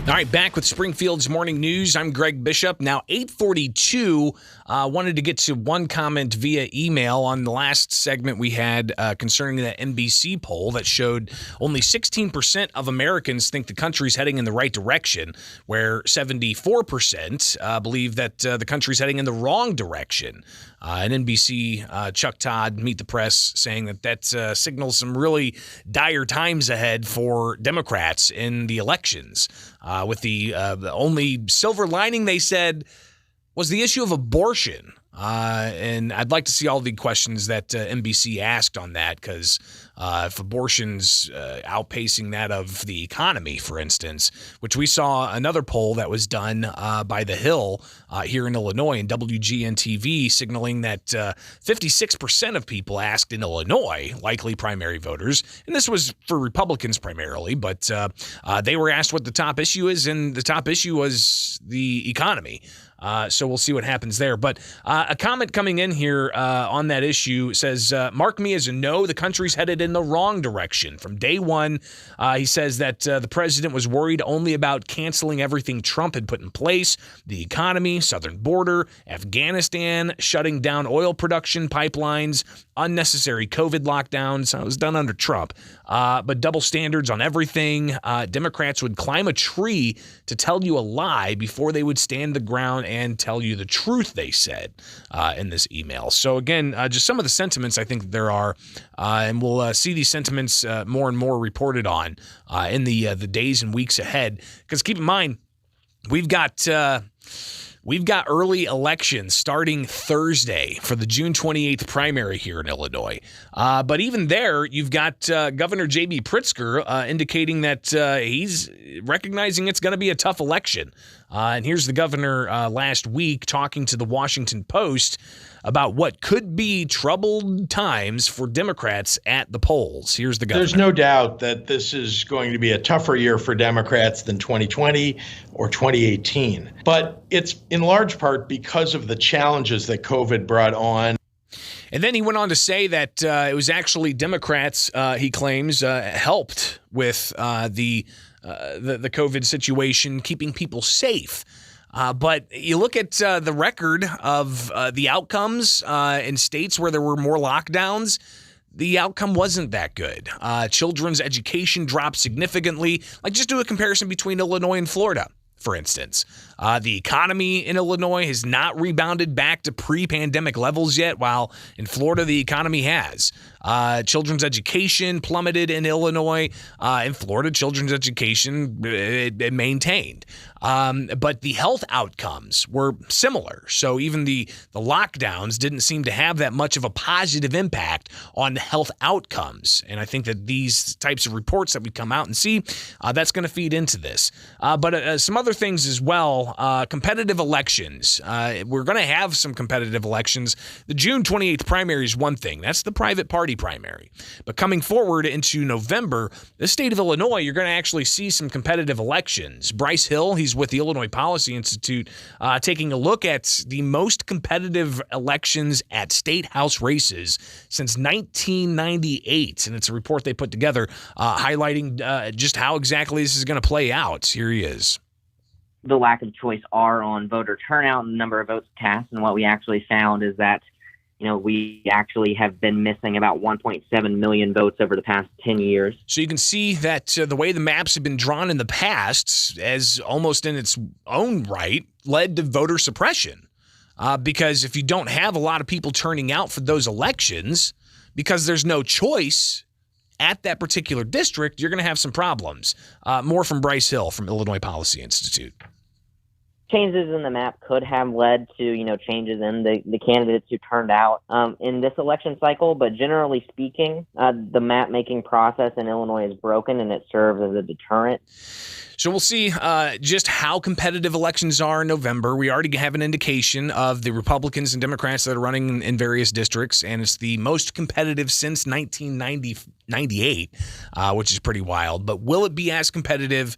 All right, back with Springfield's Morning News. I'm Greg Bishop. Now, 8:42, wanted to get to one comment via email on the last segment we had concerning that NBC poll that showed only 16% of Americans think the country's heading in the right direction, where 74% believe that the country's heading in the wrong direction. And NBC, Chuck Todd, Meet the Press, saying that signals some really dire times ahead for Democrats in the elections. With the only silver lining, they said, was the issue of abortion. And I'd like to see all the questions that NBC asked on that, because if abortion's outpacing that of the economy, for instance, which we saw another poll that was done by The Hill here in Illinois and WGN-TV signaling that 56% of people asked in Illinois, likely primary voters, and this was for Republicans primarily, but they were asked what the top issue is, and the top issue was the economy. So we'll see what happens there. But a comment coming in here on that issue says, mark me as a no, the country's headed in the wrong direction. From day one, he says that the president was worried only about canceling everything Trump had put in place, the economy, southern border, Afghanistan, shutting down oil production pipelines, unnecessary COVID lockdowns. It was done under Trump. But double standards on everything. Democrats would climb a tree to tell you a lie before they would stand the ground and tell you the truth, they said in this email. So again, just some of the sentiments I think there are, and we'll see these sentiments more and more reported on in the days and weeks ahead. Because keep in mind, we've got early elections starting Thursday for the June 28th primary here in Illinois. But even there, you've got Governor J.B. Pritzker indicating that he's recognizing it's going to be a tough election. And here's the governor last week talking to the Washington Post about what could be troubled times for Democrats at the polls. Here's the governor. There's no doubt that this is going to be a tougher year for Democrats than 2020 or 2018. But it's in large part because of the challenges that COVID brought on. And then he went on to say that it was actually Democrats, he claims, helped with the COVID situation, keeping people safe. But you look at the record of the outcomes in states where there were more lockdowns, the outcome wasn't that good. Children's education dropped significantly. Like, just do a comparison between Illinois and Florida, for instance. The economy in Illinois has not rebounded back to pre-pandemic levels yet, while in Florida the economy has. Children's education plummeted in Illinois. In Florida, children's education it maintained. But the health outcomes were similar. So even the lockdowns didn't seem to have that much of a positive impact on health outcomes. And I think that these types of reports that we come out and see, that's going to feed into this. But some other things as well. Competitive elections. We're going to have some competitive elections. The June 28th primary is one thing. That's the private party primary. But coming forward into November, the state of Illinois, you're going to actually see some competitive elections. Bryce Hill, he's with the Illinois Policy Institute, taking a look at the most competitive elections at state house races since 1998. And it's a report they put together highlighting just how exactly this is going to play out. Here he is. The lack of choice are on voter turnout and the number of votes cast. And what we actually found is that, we actually have been missing about 1.7 million votes over the past 10 years. So you can see that the way the maps have been drawn in the past, as almost in its own right, led to voter suppression. Because if you don't have a lot of people turning out for those elections, because there's no choice at that particular district, you're going to have some problems. More from Bryce Hill from Illinois Policy Institute. Changes in the map could have led to, changes in the candidates who turned out in this election cycle. But generally speaking, the map making process in Illinois is broken and it serves as a deterrent. So we'll see just how competitive elections are in November. We already have an indication of the Republicans and Democrats that are running in various districts, and it's the most competitive since 1998, which is pretty wild. But will it be as competitive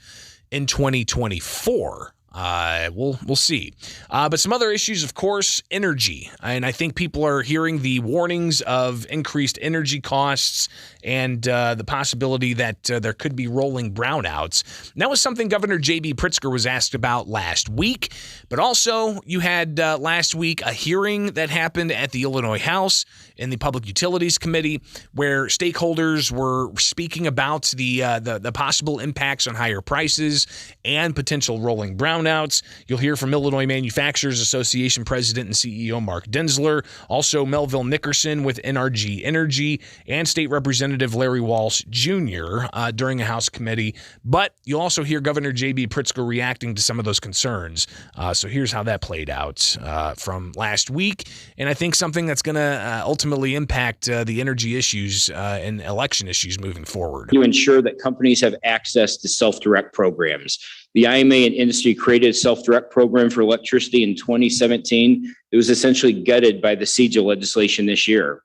in 2024? We'll see. But some other issues, of course, energy. And I think people are hearing the warnings of increased energy costs and the possibility that there could be rolling brownouts. And that was something Governor J.B. Pritzker was asked about last week. But also, you had last week a hearing that happened at the Illinois House in the Public Utilities Committee where stakeholders were speaking about the possible impacts on higher prices and potential rolling brownouts. You'll hear from Illinois Manufacturers Association President and CEO Mark Denzler, also Melville Nickerson with NRG Energy, and State Representative Larry Walsh Jr. During a House committee. But you'll also hear Governor J.B. Pritzker reacting to some of those concerns. So here's how that played out from last week, and I think something that's going to ultimately impact the energy issues and election issues moving forward. To ensure that companies have access to self-direct programs. The IMA and industry created a self-direct program for electricity in 2017. It was essentially gutted by the CEJA legislation this year.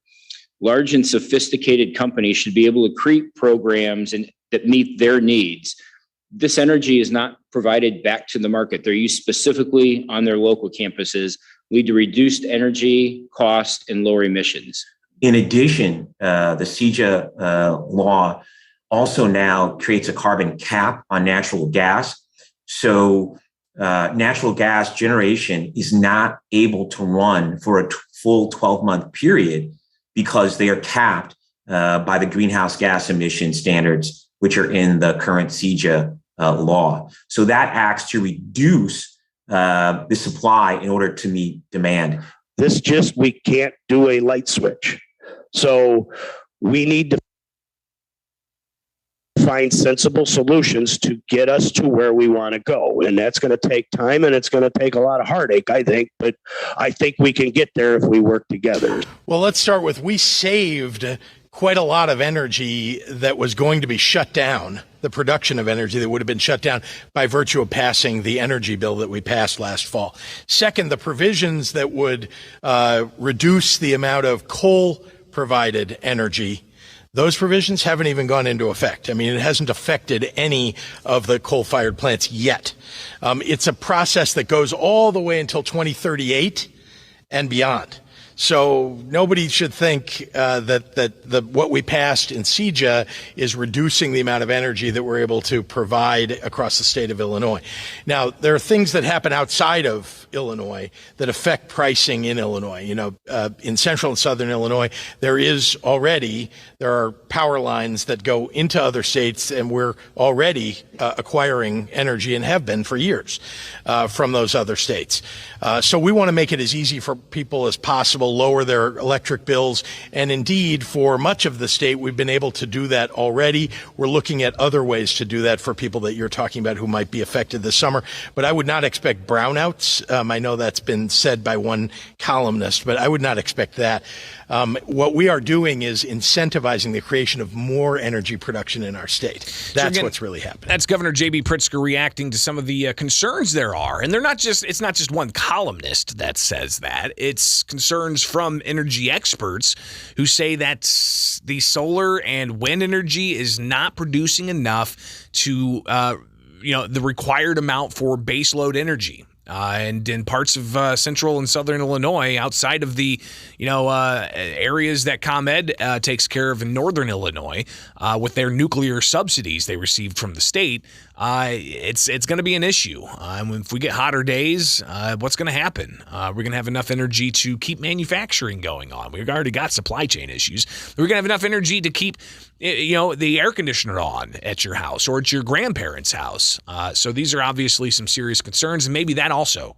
Large and sophisticated companies should be able to create programs that meet their needs. This energy is not provided back to the market. They're used specifically on their local campuses, lead to reduced energy cost and lower emissions. In addition, the CEJA law also now creates a carbon cap on natural gas. So natural gas generation is not able to run for a full 12-month period because they are capped by the greenhouse gas emission standards, which are in the current CEJA law. So that acts to reduce the supply in order to meet demand. We can't do a light switch. So we need to find sensible solutions to get us to where we want to go. And that's going to take time and it's going to take a lot of heartache, I think. But I think we can get there if we work together. Well, let's start with we saved quite a lot of energy that was going to be shut down, the production of energy that would have been shut down by virtue of passing the energy bill that we passed last fall. Second, the provisions that would reduce the amount of coal-provided energy, those provisions haven't even gone into effect. I mean, it hasn't affected any of the coal-fired plants yet. It's a process that goes all the way until 2038 and beyond. So nobody should think that what we passed in CEJA is reducing the amount of energy that we're able to provide across the state of Illinois. Now, there are things that happen outside of Illinois that affect pricing in Illinois. You know, in central and southern Illinois, there are power lines that go into other states, and we're already acquiring energy and have been for years from those other states. So we want to make it as easy for people as possible, lower their electric bills. And indeed, for much of the state, we've been able to do that already. We're looking at other ways to do that for people that you're talking about who might be affected this summer. But I would not expect brownouts. I know that's been said by one columnist, but I would not expect that. What we are doing is incentivizing the creation of more energy production in our state. That's what's really happening. That's Governor J.B. Pritzker reacting to some of the concerns there are. And it's not just one columnist that says that. It's concerns from energy experts who say that the solar and wind energy is not producing enough to, the required amount for baseload energy. And in parts of central and southern Illinois, outside of the areas that ComEd takes care of in northern Illinois, with their nuclear subsidies they received from the state, it's going to be an issue. If we get hotter days, what's going to happen? We're going to have enough energy to keep manufacturing going on. We've already got supply chain issues. We're going to have enough energy to keep the air conditioner on at your house or at your grandparents' house. So these are obviously some serious concerns, and maybe that also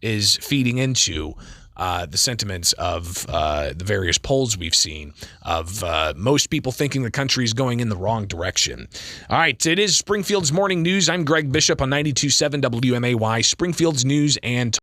is feeding into the sentiments of the various polls we've seen of most people thinking the country is going in the wrong direction. All right, it is Springfield's Morning News. I'm Greg Bishop on 92.7 WMAY, Springfield's News and